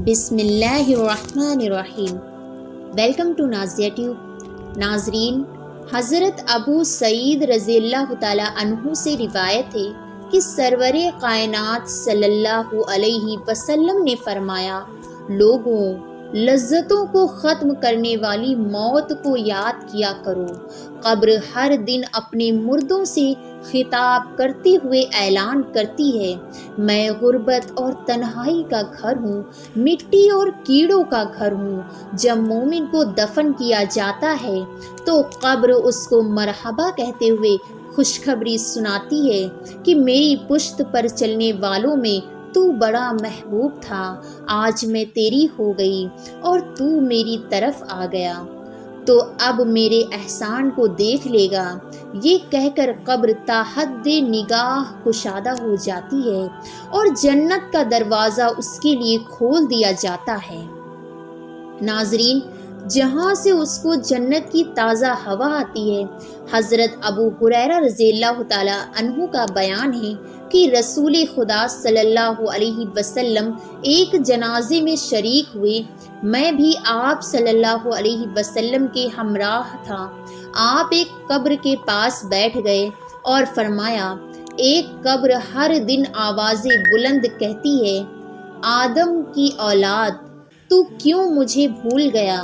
بسم اللہ الرحمن الرحیم۔ Welcome to Nazia tube. ناظرین، حضرت ابو سعید رضی اللہ تعالیٰ عنہ سے روایت ہے کہ سرور کائنات صلی اللہ علیہ وسلم نے فرمایا، لوگوں، لذتوں کو ختم کرنے والی موت کو یاد کیا کرو۔ قبر ہر دن اپنے مردوں سے خطاب کرتے ہوئے اعلان کرتی ہے، میں غربت اور تنہائی کا گھر ہوں، مٹی اور کیڑوں کا گھر ہوں۔ جب مومن کو دفن کیا جاتا ہے تو قبر اس کو مرحبا کہتے ہوئے خوشخبری سناتی ہے کہ میری پشت پر چلنے والوں میں تو بڑا محبوب تھا، آج میں تیری ہو گئی اور تو میری طرف آ گیا، تو اب میرے احسان کو دیکھ لے گا۔ یہ کہہ کر قبر تا حد نگاہ کشادہ ہو جاتی ہے اور جنت کا دروازہ اس کے لیے کھول دیا جاتا ہے۔ ناظرین، جہاں سے اس کو جنت کی تازہ ہوا آتی ہے۔ حضرت ابو ہریرہ رضی اللہ تعالیٰ عنہ کا بیان ہے کہ رسول خدا صلی اللہ علیہ وسلم ایک جنازے میں شریک ہوئے، میں بھی آپ صلی اللہ علیہ وسلم کے ہمراہ تھا۔ آپ ایک قبر کے پاس بیٹھ گئے اور فرمایا، ایک قبر ہر دن آوازیں بلند کہتی ہے، آدم کی اولاد، تو کیوں مجھے بھول گیا؟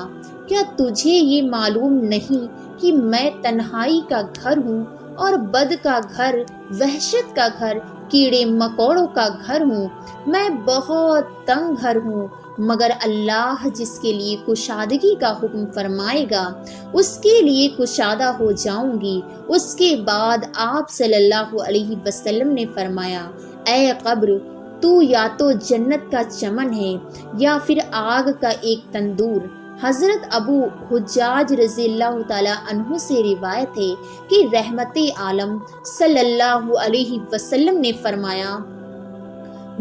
کیا تجھے یہ معلوم نہیں کہ میں تنہائی کا گھر ہوں اور بد کا گھر، وحشت کا گھر، کیڑے مکوڑوں کا گھر ہوں؟ میں بہت تنگ گھر ہوں، مگر اللہ جس کے لیے کشادگی کا حکم فرمائے گا اس کے لیے کشادہ ہو جاؤں گی۔ اس کے بعد آپ صلی اللہ علیہ وسلم نے فرمایا، اے قبر، تو یا تو جنت کا چمن ہے یا پھر آگ کا ایک تندور۔ حضرت ابو حجاج رضی اللہ تعالیٰ عنہ سے روایت ہے کہ رحمت عالم صلی اللہ علیہ وسلم نے فرمایا،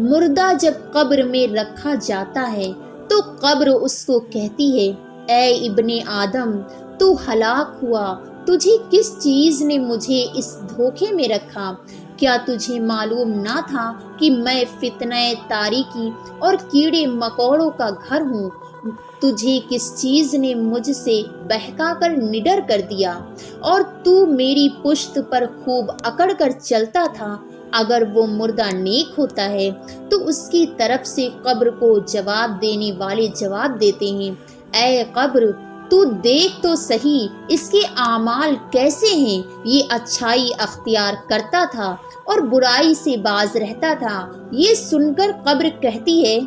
مردہ جب قبر میں رکھا جاتا ہے تو قبر اس کو کہتی ہے، اے ابن آدم، تو ہلاک ہوا، تجھے کس چیز نے مجھے اس دھوکے میں رکھا؟ کیا تجھے معلوم نہ تھا کہ میں فتنہ تاریکی اور کیڑے مکوڑوں کا گھر ہوں؟ تجھے کس چیز نے مجھ سے بہکا کر نڈر کر دیا اور تو میری پشت پر خوب اکڑ کر چلتا تھا؟ اگر وہ مردہ نیک ہوتا ہے تو اس کی طرف سے قبر کو جواب دینے والے جواب دیتے ہیں، اے قبر، تو دیکھ تو صحیح اس کے اعمال کیسے ہیں، یہ اچھائی اختیار کرتا تھا اور برائی سے باز رہتا تھا۔ یہ سن کر قبر کہتی ہے،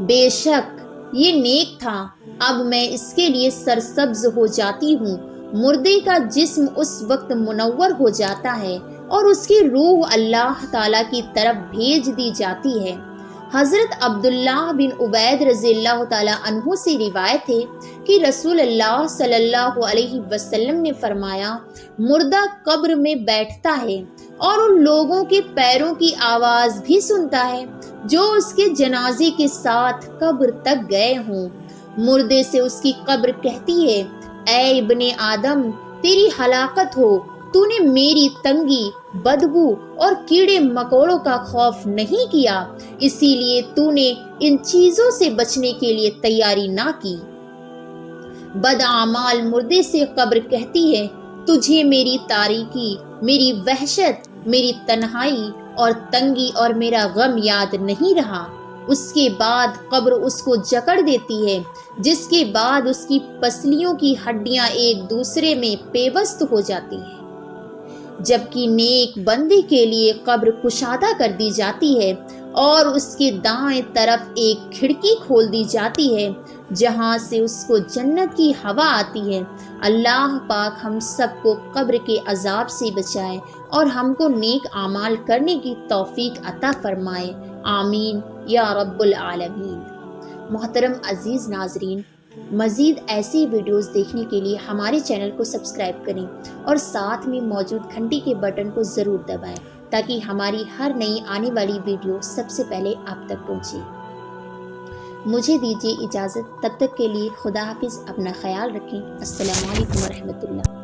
بے شک یہ نیک تھا، اب میں اس کے لیے سرسبز ہو جاتی ہوں۔ مردے کا جسم اس وقت منور ہو جاتا ہے اور اس کی روح اللہ تعالیٰ کی طرف بھیج دی جاتی ہے۔ حضرت عبداللہ بن عبید رضی اللہ تعالیٰ عنہ سے روایت ہے کہ رسول اللہ صلی اللہ علیہ وسلم نے فرمایا، مردہ قبر میں بیٹھتا ہے اور ان لوگوں کے پیروں کی آواز بھی سنتا ہے جو اس کے جنازے کے ساتھ قبر تک گئے ہوں۔ مردے سے اس کی قبر کہتی ہے، اے ابن آدم، تیری ہلاکت ہو، تو نے میری تنگی، بدبو اور کیڑے مکوڑوں کا خوف نہیں کیا، اسی لیے تو نے ان چیزوں سے بچنے کے لیے تیاری نہ کی۔ بدعمال مردے سے قبر کہتی ہے، تجھے میری تاریکی، میری وحشت، میری تنہائی اور تنگی اور میرا غم یاد نہیں رہا۔ اس کے بعد قبر اس کو جکڑ دیتی ہے، جس کے بعد اس کی پسلیوں کی ہڈیاں ایک دوسرے میں پیوست ہو جاتی ہیں، جبکہ نیک بندے کے لیے قبر کشادہ کر دی جاتی ہے اور اس کے دائیں طرف ایک کھڑکی کھول دی جاتی ہے جہاں سے اس کو جنت کی ہوا آتی ہے۔ اللہ پاک ہم سب کو قبر کے عذاب سے بچائے اور ہم کو نیک اعمال کرنے کی توفیق عطا فرمائے، آمین یا رب العالمین۔ محترم عزیز ناظرین، مزید ایسی ویڈیوز دیکھنے کے لیے ہمارے چینل کو سبسکرائب کریں اور ساتھ میں موجود گھنٹی کے بٹن کو ضرور دبائیں تاکہ ہماری ہر نئی آنے والی ویڈیو سب سے پہلے آپ تک پہنچے۔ مجھے دیجیے اجازت، تب تک کے لیے خدا حافظ، اپنا خیال رکھیں۔ السلام علیکم ورحمۃ اللہ۔